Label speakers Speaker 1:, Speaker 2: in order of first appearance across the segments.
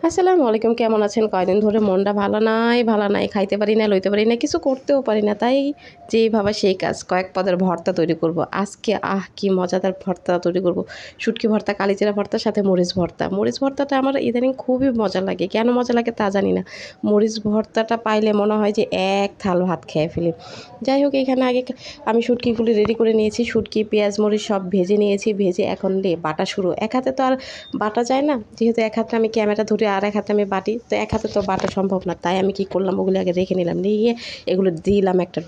Speaker 1: আসসালামু আলাইকুম, কেমন আছেন? কয়দিন ধরে মনটা ভালো নাই, খাইতে পারি না, লইতে পারি না, কিছু করতেও পারি না। তাই যেই ভাবা সেই কাজ, কয়েক পদের ভর্তা তৈরি করব আজকে। কি মজাদার ভর্তা তৈরি করব! শুটকি ভর্তা, কালিজিরা ভর্তার সাথে মরিচ ভর্তা। মরিচ ভর্তাটা আমার ইদানিং খুবই মজা লাগে। কেন মজা লাগে তা জানি না। মরিচ ভর্তাটা পাইলে মনে হয় যে এক থাল ভাত খেয়ে ফেলি। যাই হোক, এখানে আগে আমি শুটকিগুলি রেডি করে নিয়েছি। শুটকি, পেঁয়াজ, মরিচ সব ভেজে নিয়েছি। ভেজে এখন বাটা শুরু। এক হাতে তো আর বাটা যায় না, যেহেতু এক হাতে আমি ক্যামেরা ধরে আর এক হাতে আমি বাটি, তো এক হাতে তো বাটা সম্ভব না। তাই আমি কি করলাম, ওগুলো আগে রেখে নিলাম, নিয়ে এগুলো দিলাম একটা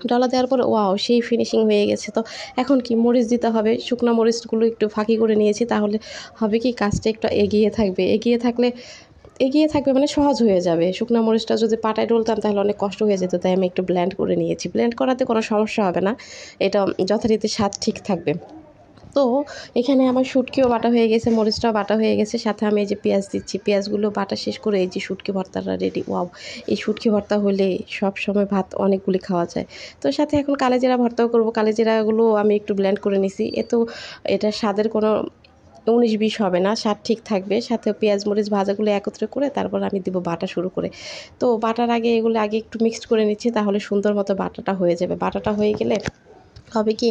Speaker 1: ডলা দেওয়ার পরে ওয়াও, সেই ফিনিশিং হয়ে গেছে। তো এখন কি মরিচ দিতে হবে, শুকনো মরিচগুলো একটু ফাঁকি করে নিয়েছি, তাহলে হবে কি কাজটা একটু এগিয়ে থাকবে মানে সহজ হয়ে যাবে। শুকনো মরিচটা যদি পাটায় ডলতাম তাহলে অনেক কষ্ট হয়ে যেত, তাই আমি একটু ব্লেন্ড করে নিয়েছি। ব্লেন্ড করাতে কোনো সমস্যা হবে না, এটা যথারীতি স্বাদ ঠিক থাকবে। তো এখানে আমার শুটকিও বাটা হয়ে গেছে, মরিচটাও বাটা হয়ে গেছে, সাথে আমি এই যে পেঁয়াজ দিচ্ছি। পেঁয়াজগুলো বাটা শেষ করে এই যে শুটকি ভর্তাটা রেডি। ওয়াও, এই শুটকি ভর্তা হলে সব সময় ভাত অনেকগুলি খাওয়া যায়। তো সাথে এখন কালিজিরা ভর্তাও করব। কালিজিরাগুলো আমি একটু ব্লেন্ড করে নিছি। এটা স্বাদের কোনো 19-20 হবে না, স্বাদ ঠিক থাকবে। সাথে পেঁয়াজ মরিচ ভাজাগুলো একত্রে করে তারপর আমি দিব বাটা শুরু করে। তো বাটার আগে এগুলো আগে একটু মিক্সড করে নিচ্ছি, তাহলে সুন্দর মতো বাটাটা হয়ে যাবে। বাটাটা হয়ে গেলে হবে কি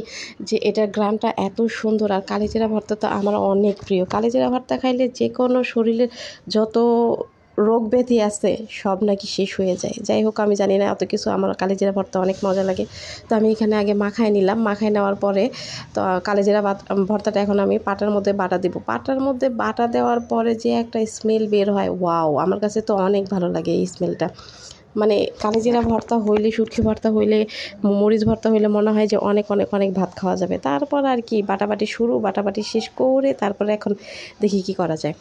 Speaker 1: যে এটার গ্রামটা এত সুন্দর। আর কালিজিরা ভর্তা তো আমার অনেক প্রিয়। কালিজিরা ভর্তা খাইলে যে কোনো শরীরের যত রোগ ব্যাধি আছে সব নাকি শেষ হয়ে যায়। যাই হোক, আমি জানি না অত কিছু, আমার কালিজিরা ভর্তা অনেক মজা লাগে। তো আমি এখানে আগে মাখায় নিলাম। মাখায় নেওয়ার পরে তো কালিজিরা ভর্তাটা এখন আমি পাটার মধ্যে বাটা দিব। পাটার মধ্যে বাটা দেওয়ার পরে যে একটা স্মেল বের হয়, ওয়াও, আমার কাছে তো অনেক ভালো লাগে এই স্মেলটা। মানে কালিজিরা ভর্তা হইলে, শুটকি ভর্তা হইলে, মরিচ ভর্তা হইলে মনে হয় যে অনেক অনেক অনেক ভাত খাওয়া যাবে। তারপর আর কি বাটাবাটি শুরু, বাটাবাটি শেষ করে তারপরে এখন দেখি কি করা যায়।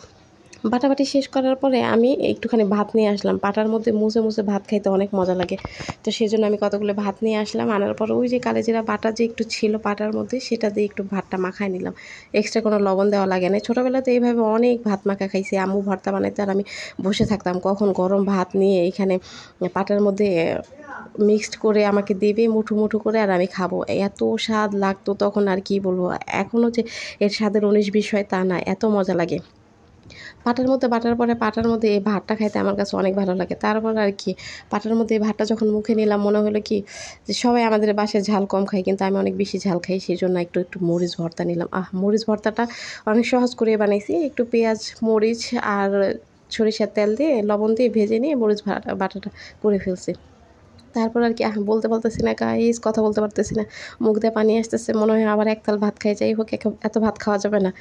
Speaker 1: বাটাবাটি শেষ করার পরে আমি একটুখানি ভাত নিয়ে আসলাম। পাটার মধ্যে মুছে মুছে ভাত খাইতে অনেক মজা লাগে। তো সেই জন্য আমি কতগুলো ভাত নিয়ে আসলাম। আনার পর ওই যে কালিজিরা বাটা যে একটু ছিল পাটার মধ্যে, সেটা দিয়ে একটু ভাতটা মাখায় নিলাম। এক্সট্রা কোনো লবণ দেওয়া লাগে না। ছোটোবেলাতে এইভাবে অনেক ভাত মাখা খাইছি। আম্মু ভর্তা বানাইতে আর আমি বসে থাকতাম কখন গরম ভাত নিয়ে এখানে পাটার মধ্যে মিক্সড করে আমাকে দেবে মুঠো মুঠো করে, আর আমি খাবো। এত স্বাদ লাগতো তখন, আর কি বলবো। এখনও যে এর স্বাদের 19-20 হয় তা না, এত মজা লাগে। পাটার মধ্যে বাটার পরে পাটার মধ্যে এই ভাতটা খাইতে আমার কাছে অনেক ভালো লাগে। তারপর আর কি পাটার মধ্যে এই ভাতটা যখন মুখে নিলাম, মনে হলো কি যে সবাই আমাদের বাসায় ঝাল কম খায়, কিন্তু আমি অনেক বেশি ঝাল খাই, সেই জন্য একটু একটু মরিচ ভর্তা নিলাম। মরিচ ভর্তাটা অনেক সহজ করে বানাইছি। একটু পেঁয়াজ, মরিচ আর সরিষার তেল দিয়ে লবণ দিয়ে ভেজে নিয়ে মরিচ বাটাটা করে ফেলছি। তারপর আর কি বলতে পারতেছি না গাইস, কথা বলতে পারতেছি না, মুখ দিয়ে পানি আসতেছে, মনে হয় আবার এক থাল ভাত খাই। যাই হোক, এত ভাত খাওয়া যাবে না।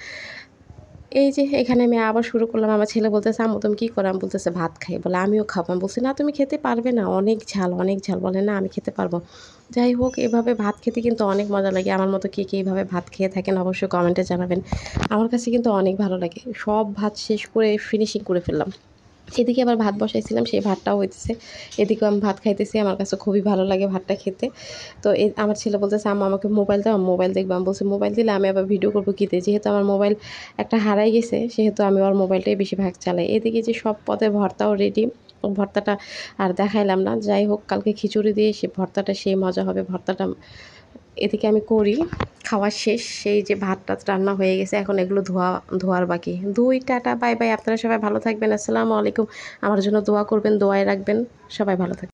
Speaker 1: এই যে এখানে আমি আবার শুরু করলাম। আমার ছেলে বলতেছে, আম্মু তুমি কী করো? আমি বলতেছে ভাত খাই। বলে আমিও খাবো। আমি বলছি না, তুমি খেতে পারবে না, অনেক ঝাল অনেক ঝাল। বলে না, আমি খেতে পারবো। যাই হোক, এভাবে ভাত খেতে কিন্তু অনেক মজা লাগে। আমার মতো কে কে এইভাবে ভাত খেয়ে থাকেন অবশ্যই কমেন্টে জানাবেন। আমার কাছে কিন্তু অনেক ভালো লাগে। সব ভাত শেষ করে ফিনিশিং করে ফেললাম। এদিকে আবার ভাত বসাইছিলাম, সেই ভাতটাও হইতেছে। এদিকেও আমি ভাত খাইতেছি। আমার কাছে খুবই ভালো লাগে ভাতটা খেতে। তো আমার ছেলে বলতেছে, আম্মা আমাকে মোবাইল দাও, মোবাইল দেখবো। আমি বলছি মোবাইল দিলে আমি আবার ভিডিও করবো কীতে? যেহেতু আমার মোবাইল একটা হারাই গেছে, সেহেতু আমি ওর মোবাইলটাই বেশিরভাগ চালাই। এদিকে যে সব পদে ভর্তাও রেডি। ভর্তাটা আর দেখাইলাম না। যাই হোক, কালকে খিচুড়ি দিয়ে সে ভর্তাটা সেই মজা হবে। ভর্তাটা এদিকে আমি করি, খাওয়া শেষ। সেই যে ভাতটা রান্না হয়ে গেছে, এখন এগুলো ধোয়ার বাকি। Tata, bye bye. আপনারা সবাই ভালো থাকবেন। আসসালামু আলাইকুম। আমার জন্য দোয়া করবেন, দোয়ায় রাখবেন। সবাই ভালো থাকবেন।